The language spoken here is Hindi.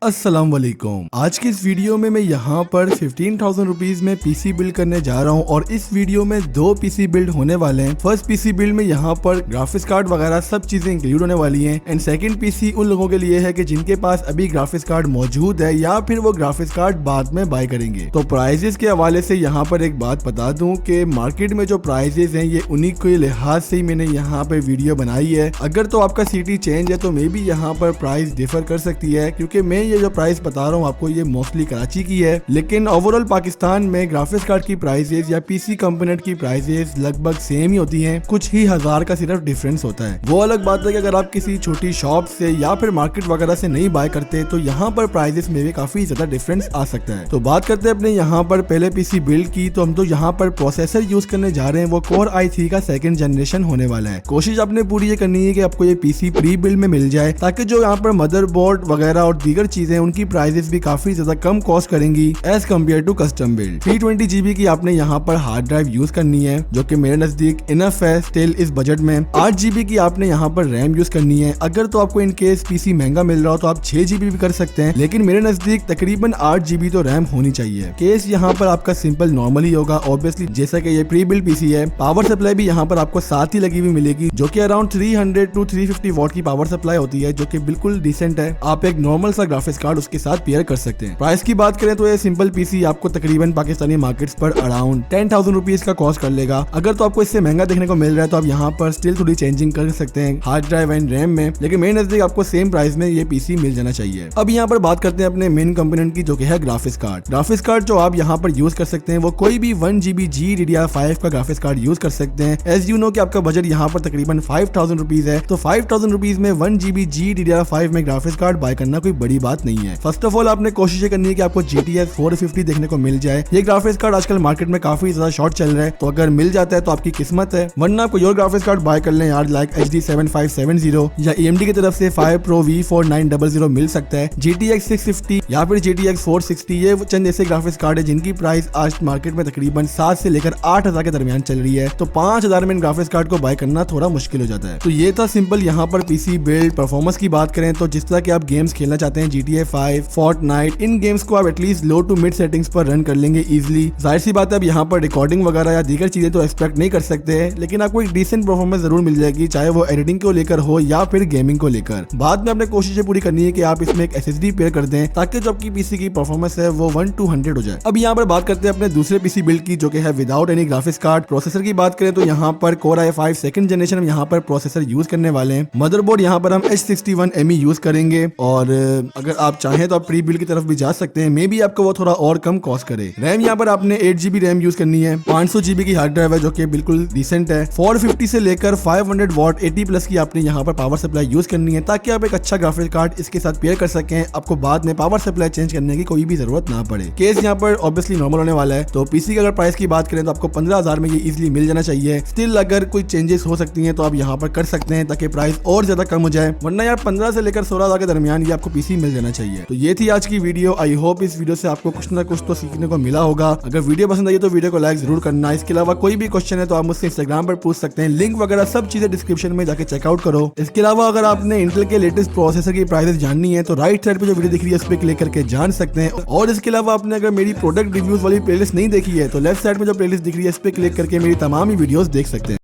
अस्सलाम वालेकुम। आज के इस वीडियो में मैं यहाँ पर 15,000 रुपीज में पीसी बिल्ड करने जा रहा हूँ और इस वीडियो में दो पीसी बिल्ड होने वाले हैं। फर्स्ट पीसी बिल्ड में यहाँ पर ग्राफिक्स कार्ड वगैरह सब चीजें इंक्लूड होने वाली हैं एंड सेकंड पीसी उन लोगों के लिए है कि जिनके पास अभी ग्राफिक्स कार्ड मौजूद है या फिर वो ग्राफिक्स कार्ड बाद में बाय करेंगे। तो प्राइजेस के हवाले से यहाँ पर एक बात बता दूं कि मार्केट में जो प्राइजेस हैं ये उन्हीं के लिहाज से ही मैंने यहाँ पे वीडियो बनाई है। अगर तो आपका सिटी चेंज है तो मे बी यहाँ पर प्राइस डिफर कर सकती है, क्योंकि मैं ये जो प्राइस बता रहा हूँ आपको ये मोस्टली कराची की है, लेकिन ओवरऑल पाकिस्तान में ग्राफिक्स कार्ड की प्राइसेस या पीसी कंपोनेंट की प्राइसेस लगभग सेम ही होती हैं, कुछ ही हजार का सिर्फ डिफरेंस होता है। वो अलग बात है कि अगर आप किसी छोटी शॉप से या फिर मार्केट वगैरह से नहीं बाय करते तो यहाँ पर प्राइसेस में भी काफी ज्यादा डिफरेंस आ सकता है। तो बात करते हैं अपने यहाँ पर पहले पीसी बिल्ड की, तो हम तो यहाँ पर प्रोसेसर यूज करने जा रहे हैं वो कोर i3 का सेकंड जनरेशन होने वाला है। कोशिश आपने पूरी ये करनी है कि आपको ये पीसी प्री बिल्ड में मिल जाए, ताकि जो यहाँ पर मदरबोर्ड वगैरह और दीगर चीजें उनकी प्राइसेस भी काफी ज्यादा कम कॉस्ट करेंगी as compare to custom build. 320 GB की आपने यहाँ पर हार्ड ड्राइव यूज करनी है, जो कि मेरे नजदीक इनफ है स्टिल इस बजट में। 8 GB की आपने यहाँ पर रैम यूज करनी है। अगर तो आपको इन केस पीसी महंगा मिल रहा हो तो आप 6 GB भी कर सकते हैं, लेकिन मेरे नजदीक तकरीबन 8 GB तो रैम होनी चाहिए। केस यहाँ पर आपका सिंपल नॉर्मल ही होगा ऑब्वियसली, जैसा कि ये प्री बिल्ड पीसी है। पावर सप्लाई भी यहाँ पर आपको साथ ही लगी हुई मिलेगी, जो कि अराउंड 300 to 350 वॉट की पावर सप्लाई होती है, जो कि बिल्कुल डिसेंट है। आप एक नॉर्मल सा ग्राफिक्स कार्ड उसके साथ पेयर कर सकते हैं। प्राइस की बात करें तो ये सिंपल पीसी आपको तकरीबन पाकिस्तानी मार्केट्स पर अराउंड 10,000 रुपीज का कॉस्ट कर लेगा। अगर तो आपको इससे महंगा देखने को मिल रहा है तो आप यहाँ पर स्टिल थोड़ी चेंजिंग कर सकते हैं हार्ड ड्राइव एंड रैम में, लेकिन मेरे नजदीक आपको सेम प्राइस में ये पीसी मिल जाना चाहिए। अब यहाँ पर बात करते हैं अपने मेन कंपोनेंट की, जो कि है ग्राफिक्स कार्ड। ग्राफिक्स कार्ड जो आप यहाँ पर यूज कर सकते हैं वो कोई भी 1 GB GDDR5 का ग्राफिक्स कार्ड यूज कर सकते हैं। एज यू नो कि आपका बजट यहाँ पर तकरीबन 5,000 रुपीज है, तो 5,000 रुपीज में 1 GB GDDR5 में ग्राफिक्स कार्ड बाय करना कोई बड़ी बात नहीं है। फर्स्ट ऑफ ऑल आपने कोशिश करनी है कि आपको GTX 450 देखने को मिल जाए। ये ग्राफिक्स कार्ड आजकल मार्केट में काफी ज्यादा शॉर्ट चल रहा है, तो अगर मिल जाता है तो आपकी किस्मत है, वरना कोई और ग्राफिक्स कार्ड बाय कर लें यार, लाइक HD 7570 या AMD की तरफ से 5 Pro V4900 मिल सकता है, GTX 650 या फिर GTX 460। ये चंद ऐसे ग्राफिक्स कार्ड है जिनकी प्राइस आज मार्केट में तकरीबन 7 से लेकर 8,000 के दरमियान चल रही है, तो 5,000 में इन ग्राफिक्स कार्ड को बाय करना थोड़ा मुश्किल हो जाता है। तो ये था सिंपल यहाँ पर पीसी बिल्ड। परफॉर्मेंस की बात करें तो जिस तरह के आप गेम्स खेलना चाहते हैं, GTA 5, Fortnite, इन गेम्स को आप at least low to mid settings पर रन कर लेंगे इजीली। जाहिर सी बात है अब यहाँ पर रिकॉर्डिंग वगैरह या दीगर चीजें तो एक्सपेक्ट नहीं कर सकते हैं, लेकिन आपको एक डिसेंट परफॉर्मेंस जरूर मिल जाएगी, चाहे वो एडिटिंग को लेकर हो या फिर गेमिंग को लेकर। बाद में आपने कोशिश पूरी करनी है कि आप इसमें एक SSD पेयर कर दें, ताकि जो आपकी पीसी की परफॉर्मेंस है वो 1 to 100 हो जाए। अब यहाँ पर बात करते हैं अपने दूसरे पीसी बिल्ड की, जो कि है without any graphics card. Processor की बात करें तो यहाँ पर Core i5 सेकंड जनरेशन में यहाँ पर प्रोसेसर यूज करने वाले हैं। मदरबोर्ड यहाँ पर हम H61ME यूज करेंगे, और अगर आप चाहें तो आप प्री बिल्ड की तरफ भी जा सकते हैं, मे बी आपको वो थोड़ा और कम कॉस्ट करे। रैम यहाँ पर आपने 8 GB रैम यूज करनी है। 500 GB की हार्ड ड्राइव है, जो कि बिल्कुल डिसेंट है। 450 से लेकर 500 वॉट 80+ की आपने यहाँ पर पावर सप्लाई यूज करनी है, ताकि आप एक अच्छा ग्राफिक्स कार्ड इसके साथ पेयर कर सकें, आपको बाद में पावर सप्लाई चेंज करने की कोई भी जरूरत ना पड़े। केस यहाँ पर ऑब्वियसली नॉर्मल होने वाला है, तो पीसी की अगर प्राइस की बात करें तो आपको 15,000 में ये इजीली मिल जाना चाहिए। स्टिल अगर कोई चेंजेस हो सकती हैं तो आप यहाँ पर कर सकते हैं, ताकि प्राइस और ज्यादा कम हो जाए, वरना यार 15 से लेकर 16,000 के दरमियान ये आपको पीसी मिल जाना चाहिए। तो ये थी आज की वीडियो। आई होप इस वीडियो से आपको कुछ ना कुछ तो सीखने को मिला होगा। अगर वीडियो पसंद आई तो वीडियो को लाइक जरूर करना। इसके अलावा कोई भी क्वेश्चन है तो आप मुझसे इंस्टाग्राम पर पूछ सकते हैं, लिंक वगैरह सब चीजें डिस्क्रिप्शन में जाके चेकआउट करो। इसके अलावा अगर आपने इंटेल के लेटेस्ट प्रोसेसर की प्राइसेस जाननी है तो राइट साइड पे जो वीडियो दिख रही है उस पर क्लिक करके जान सकते हैं। और इसके अलावा आपने अगर मेरी प्रोडक्ट रिव्यूज वाली प्लेलिस्ट नहीं देखी है तो लेफ्ट साइड में जो प्लेलिस्ट दिख रही है इस पर क्लिक करके मेरी तमाम ही वीडियोस देख सकते हैं।